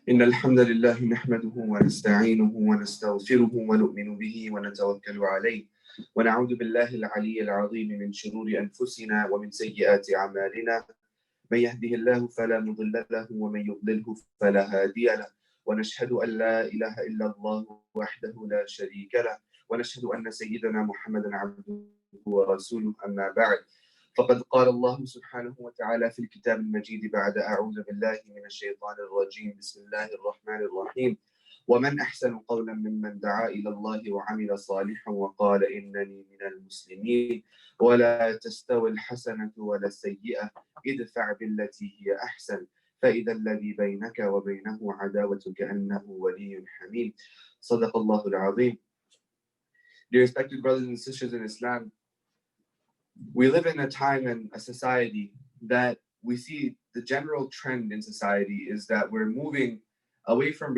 إن الحمد لله نحمده ونستعينه ونستغفره ونؤمن به ونتوكل عليه ونعوذ بالله العلي العظيم من شرور أنفسنا ومن سيئات أعمالنا من يهده الله فلا مضل له ومن يضلله فلا هادي له ونشهد أن لا إله إلا الله وحده لا شريك له ونشهد أن سيدنا محمدا عبده ورسوله أما بعد فقد قال الله سبحانه وتعالى في الكتاب المجيد بعد أعوذ بالله من الشيطان الرجيم بسم الله الرحمن الرحيم ومن أحسن قولا ممن دعا إلى الله وعمل صالحا وقال إنني من المسلمين ولا تستوي الحسنة ولا السيئة ادفع بالتي هي أحسن فإذا الذي بينك وبينه عداوة كأنه ولي حميم صدق الله العظيم. Dear respected brothers and sisters in Islam, we live in a time and a society that we see the general trend in society is that we're moving away from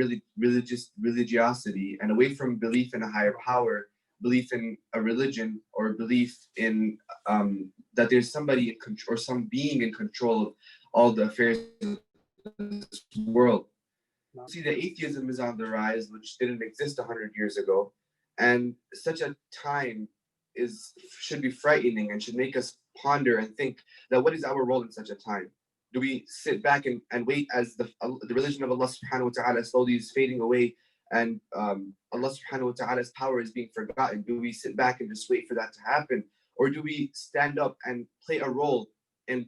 religiosity and away from belief in a higher power, belief in a religion, or belief in that there's somebody in control or some being in control of all the affairs of this world. See, the atheism is on the rise, which didn't exist 100 years ago, and such a time should be frightening and should make us ponder and think that what is our role in such a time? Do we sit back and wait as the religion of Allah subhanahu wa ta'ala slowly is fading away and Allah subhanahu wa ta'ala's power is being forgotten? Do we sit back and just wait for that to happen? Or do we stand up and play a role in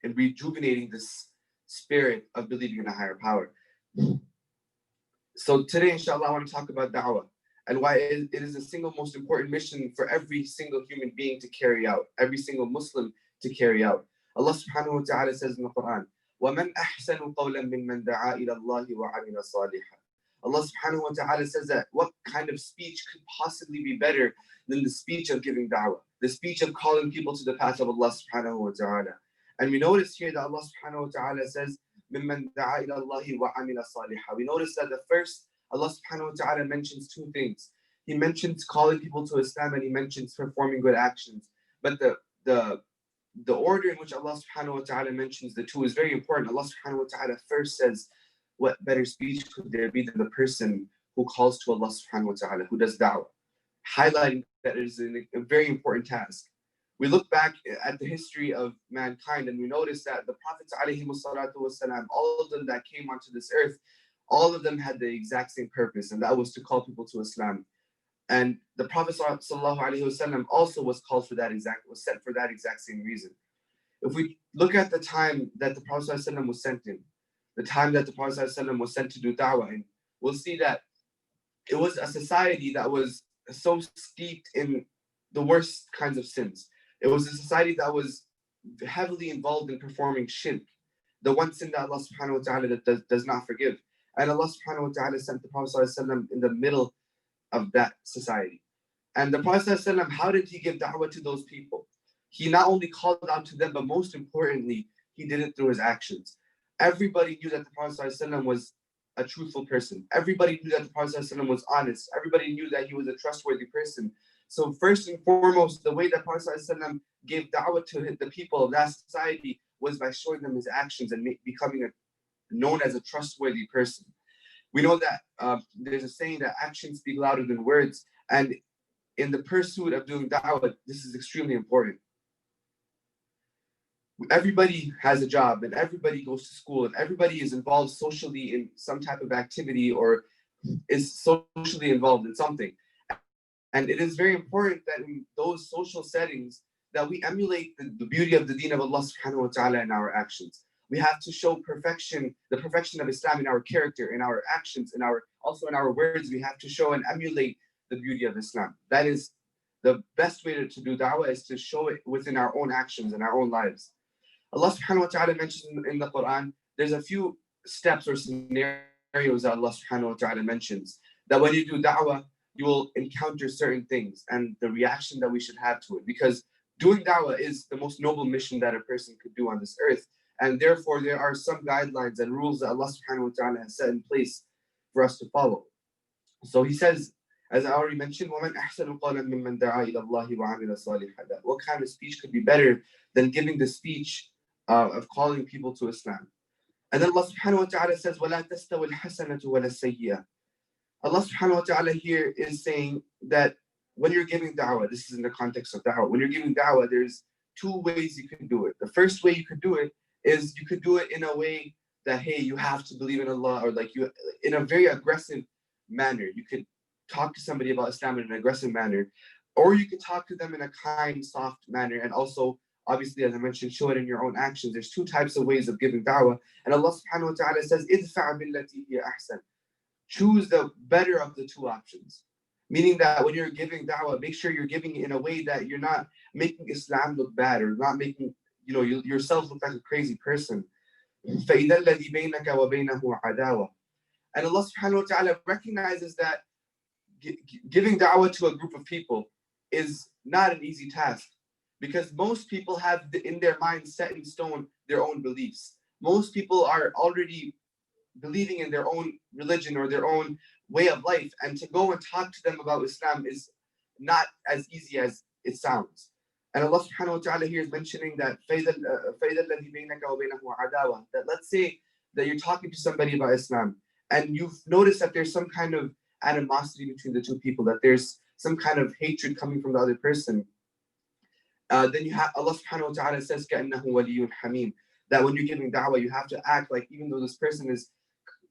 rejuvenating this spirit of believing in a higher power? So today, inshallah, I want to talk about da'wah and why it is the single most important mission for every single human being to carry out, every single Muslim to carry out. Allah subhanahu wa ta'ala says in the Quran, وَمَنْ أَحْسَنُ قَوْلًا مِمَّنْ دَعَا إِلَى اللَّهِ وَعَمِلَ صَالِحًا. Allah subhanahu wa ta'ala says that what kind of speech could possibly be better than the speech of giving da'wah, the speech of calling people to the path of Allah subhanahu wa ta'ala. And we notice here that Allah subhanahu wa ta'ala says, مِمَّنْ دَعَا إِلَى اللَّهِ وَعَمِلَ صَالِحًا. We notice that the first Allah subhanahu wa ta'ala mentions two things. He mentions calling people to Islam and he mentions performing good actions. But the order in which Allah subhanahu wa ta'ala mentions the two is very important. Allah subhanahu wa ta'ala first says, what better speech could there be than the person who calls to Allah subhanahu wa ta'ala, who does da'wah, highlighting that it is a very important task. We look back at the history of mankind and we notice that the Prophets alayhi salatu wasalam, all of them that came onto this earth, all of them had the exact same purpose, and that was to call people to Islam. And the Prophet ﷺ also was sent for that exact same reason. If we look at the time that the Prophet ﷺ was sent in, the time that the Prophet ﷺ was sent to do da'wah in, we'll see that it was a society that was so steeped in the worst kinds of sins. It was a society that was heavily involved in performing shirk, the one sin that Allah subhanahu wa ta'ala does not forgive. And Allah subhanahu wa ta'ala sent the Prophet ﷺ in the middle of that society. And the Prophet ﷺ, how did he give da'wah to those people? He not only called out to them, but most importantly, he did it through his actions. Everybody knew that the Prophet ﷺ was a truthful person. Everybody knew that the Prophet ﷺ was honest. Everybody knew that he was a trustworthy person. So first and foremost, the way that Prophet ﷺ gave da'wah to the people of that society was by showing them his actions and becoming known as a trustworthy person. We know that there's a saying that actions speak louder than words, and in the pursuit of doing da'wah, this is extremely important. Everybody has a job, and everybody goes to school, and everybody is involved socially in some type of activity or is socially involved in something. And it is very important that in those social settings that we emulate the beauty of the deen of Allah subhanahu wa ta'ala in our actions. We have to show perfection, the perfection of Islam in our character, in our actions, also in our words. We have to show and emulate the beauty of Islam. That is the best way to do da'wah, is to show it within our own actions and our own lives. Allah subhanahu wa ta'ala mentions in the Quran, there's a few steps or scenarios that Allah subhanahu wa ta'ala mentions, that when you do da'wah, you will encounter certain things and the reaction that we should have to it. Because doing da'wah is the most noble mission that a person could do on this earth. And therefore, there are some guidelines and rules that Allah subhanahu wa ta'ala has set in place for us to follow. So he says, as I already mentioned, وَمَنْ أَحْسَنُ قَوْلًا مِمَّنْ دَعَا إِلَى اللَّهِ وَعَمِلَ صَالِحًا. What kind of speech could be better than giving the speech of calling people to Islam? And then Allah subhanahu wa ta'ala says, وَلَا تَسْتَوِ الْحَسَنَةُ وَلَا السَّيِّئَةُ. Allah subhanahu wa ta'ala here is saying that when you're giving da'wah, this is in the context of da'wah, when you're giving da'wah, there's two ways you can do it. The first way you could do it is you could do it in a way that, hey, you have to believe in Allah, or like you, in a very aggressive manner. You could talk to somebody about Islam in an aggressive manner, or you could talk to them in a kind, soft manner, and also, obviously, as I mentioned, show it in your own actions. There's two types of ways of giving da'wah, and Allah subhanahu wa ta'ala says, إِدْفَعْ بِالَّتِي هِيَ أَحْسَنُ. Choose the better of the two options. Meaning that when you're giving da'wah, make sure you're giving it in a way that you're not making Islam look bad, or not making, yourself look like a crazy person. فَإِذَا الَّذِي بَيْنَكَ وَبَيْنَهُ عَدَاوَةٌ. And Allah subhanahu wa ta'ala recognizes that giving da'wah to a group of people is not an easy task, because most people have in their minds set in stone their own beliefs. Most people are already believing in their own religion or their own way of life, and to go and talk to them about Islam is not as easy as it sounds. And Allah subhanahu wa ta'ala here is mentioning that that let's say that you're talking to somebody about Islam, and you've noticed that there's some kind of animosity between the two people, that there's some kind of hatred coming from the other person. Then you have Allah subhanahu wa ta'ala says كَأَنَّهُ وَلِيٌّ حَمِيمٌ, that when you're giving da'wah, you have to act like, even though this person is,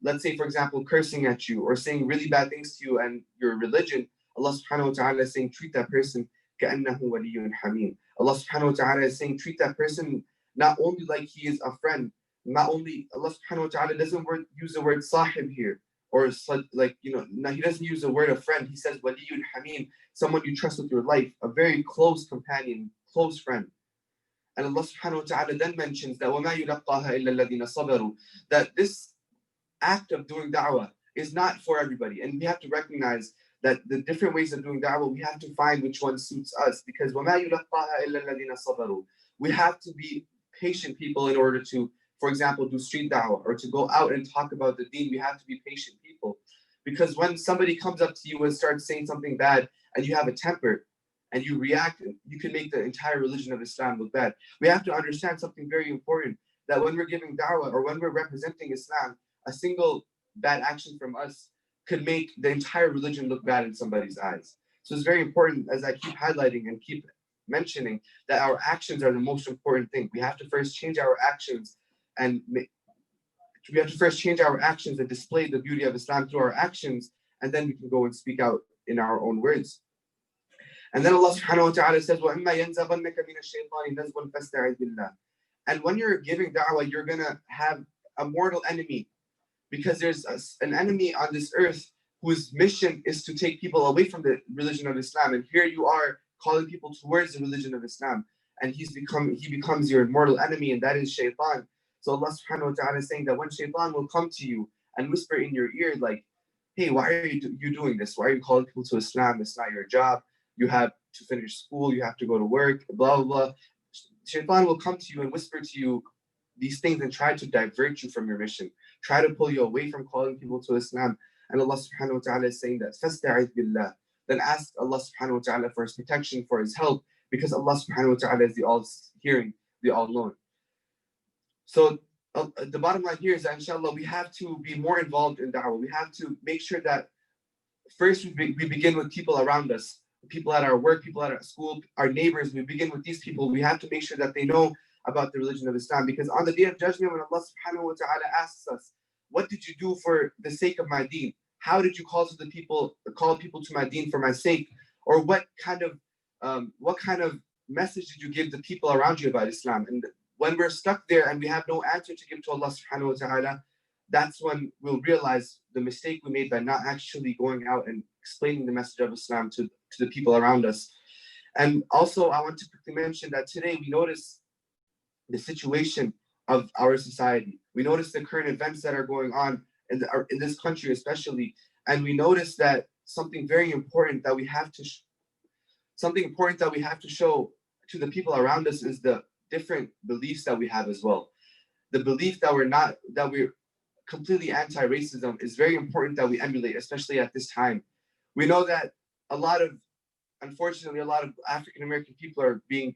let's say, for example, cursing at you or saying really bad things to you and your religion, Allah subhanahu wa ta'ala is saying, treat that person كَأَنَّهُ وَلِيٌّ حَمِيمٌ. Allah subhanahu wa ta'ala is saying, treat that person not only like he is a friend, not only, Allah subhanahu wa ta'ala doesn't use the word sahib here, or like, he doesn't use the word of friend. He says waliyun hamim, someone you trust with your life, a very close companion, close friend. And Allah subhanahu wa ta'ala then mentions that وَمَا يُلَقَّاهَا إِلَّا الَّذِينَ صَبَرُوا, that this act of doing da'wah is not for everybody. And we have to recognize that the different ways of doing da'wah, we have to find which one suits us, because وَمَا يُلَقَّاهَا إِلَّا الَّذِينَ صَبَرُوا, we have to be patient people in order to, for example, do street da'wah, or to go out and talk about the deen. We have to be patient people, because when somebody comes up to you and starts saying something bad, and you have a temper and you react, you can make the entire religion of Islam look bad. We have to understand something very important, that when we're giving da'wah or when we're representing Islam, a single bad action from us could make the entire religion look bad in somebody's eyes. So it's very important, as I keep highlighting and keep mentioning, that our actions are the most important thing. We have to first change our actions, and we have to first change our actions and display the beauty of Islam through our actions, and then we can go and speak out in our own words. And then Allah subhanahu wa ta'ala says, وَإِمَّا يَنْزَغَنَّكَ مِنَ الشَّيْطَانِ نَزْغٌ فَاسْتَعِذْ بِاللَّهِ. And when you're giving da'wah, you're going to have a mortal enemy, because there's an enemy on this earth whose mission is to take people away from the religion of Islam. And here you are calling people towards the religion of Islam, and he becomes your mortal enemy, and that is shaitan. So Allah subhanahu wa ta'ala is saying that when shaitan will come to you and whisper in your ear, like, hey, why are you doing this? Why are you calling people to Islam? It's not your job. You have to finish school. You have to go to work, blah, blah, blah. Shaitan will come to you and whisper to you these things and try to divert you from your mission, try to pull you away from calling people to Islam. And Allah subhanahu wa ta'ala is saying that, فَاسْتَعِذْ بِاللَّهِ. Then ask Allah subhanahu wa ta'ala for his protection, for his help, because Allah subhanahu wa ta'ala is the all-hearing, the all-knowing. So the bottom line here is that, inshallah, we have to be more involved in da'wah. We have to make sure that first we begin with people around us, people at our work, people at our school, our neighbors. We begin with these people. We have to make sure that they know about the religion of Islam, because on the Day of Judgment, when Allah subhanahu wa ta'ala asks us, what did you do for the sake of my deen? How did you call people to my deen for my sake? Or what kind of message did you give the people around you about Islam? And when we're stuck there and we have no answer to give to Allah subhanahu wa ta'ala, that's when we'll realize the mistake we made by not actually going out and explaining the message of Islam to the people around us. And also, I want to quickly mention that today we notice the situation of our society. We notice the current events that are going on in this country especially, and we notice that something very important that we have to show to the people around us is the different beliefs that we have as well. The belief that we're completely anti-racism is very important that we emulate, especially at this time. We know that unfortunately, a lot of African American people are being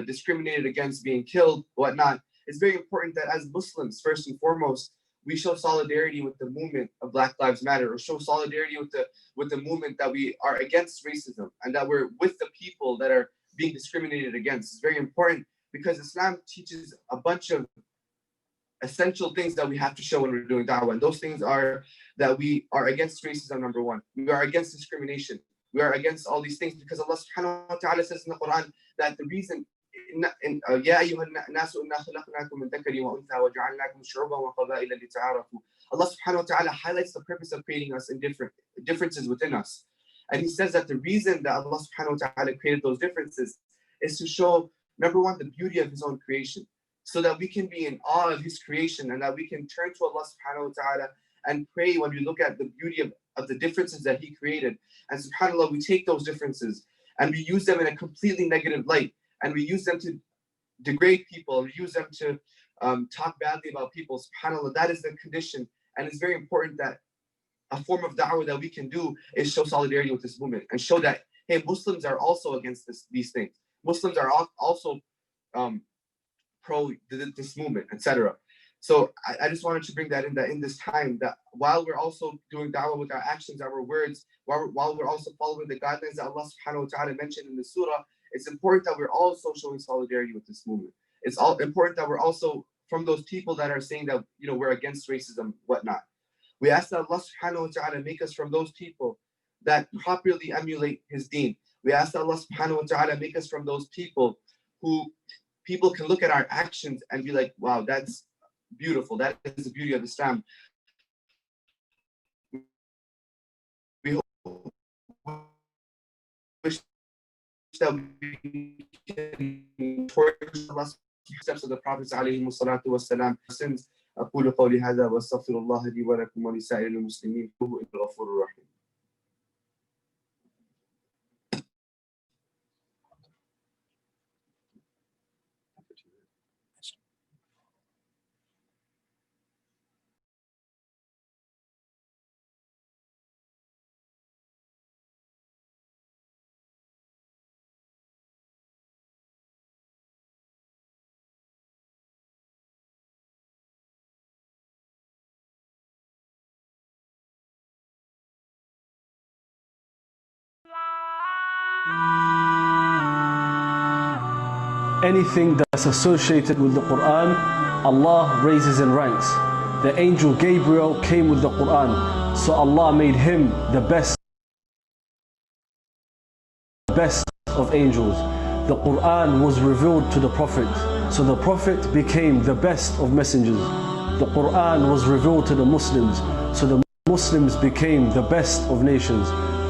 discriminated against, being killed, whatnot. it's very important that as Muslims, first and foremost, we show solidarity with the movement of Black Lives Matter, or show solidarity with the movement that we are against racism and that we're with the people that are being discriminated against. It's very important because Islam teaches a bunch of essential things that we have to show when we're doing da'wah. And those things are that we are against racism, number one. We are against discrimination. We are against all these things because Allah subhanahu wa ta'ala says in the Quran that the reason يا أيها الناس إنا خلقناكم من ذكر وأنثى وجعلناكم شعوبا وقبائل لتعارفوا. Allah subhanahu wa ta'ala highlights the purpose of creating us in differences within us. And he says that the reason that Allah subhanahu wa ta'ala created those differences is to show, number one, the beauty of his own creation, so that we can be in awe of his creation and that we can turn to Allah subhanahu wa ta'ala and pray when we look at the beauty of the differences that he created. And subhanAllah, we take those differences and we use them in a completely negative light, and we use them to degrade people, we use them to talk badly about people. SubhanAllah, that is the condition. And it's very important that a form of da'wah that we can do is show solidarity with this movement and show that, hey, Muslims are also against these things. Muslims are also pro this movement, etc. So I just wanted to bring that in this time, that while we're also doing da'wah with our actions, our words, while we're also following the guidelines that Allah subhanahu wa ta'ala mentioned in the surah, it's important that we're also showing solidarity with this movement. It's all important that we're also from those people that are saying that, you know, we're against racism, whatnot. We ask that Allah subhanahu wa ta'ala make us from those people that properly emulate his deen. We ask that Allah subhanahu wa ta'ala make us from those people who people can look at our actions and be like, wow, that's beautiful. That is the beauty of Islam. We wish that we can towards Allah's steps of the Prophet alayhi salatu wassalam. Sins. أقول قولي هذا وأستغفر الله لي ولكم ولسائر المسلمين إنه الغفور الرحيم. Anything that's associated with the Quran, Allah raises in ranks. The angel Gabriel came with the Quran, so Allah made him the best of angels. The Quran was revealed to the Prophet, so the Prophet became the best of messengers. The Quran was revealed to the Muslims, so the Muslims became the best of nations.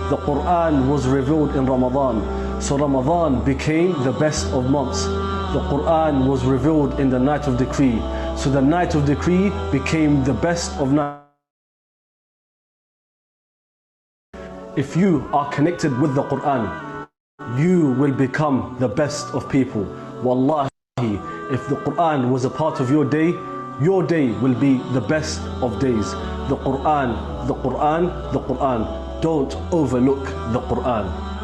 The Quran was revealed in Ramadan, so Ramadan became the best of months. The Quran was revealed in the night of decree, so the night of decree became the best of nights. If you are connected with the Quran, you will become the best of people. Wallahi, if the Quran was a part of your day will be the best of days. The Quran, the Quran, the Quran. Don't overlook the Quran.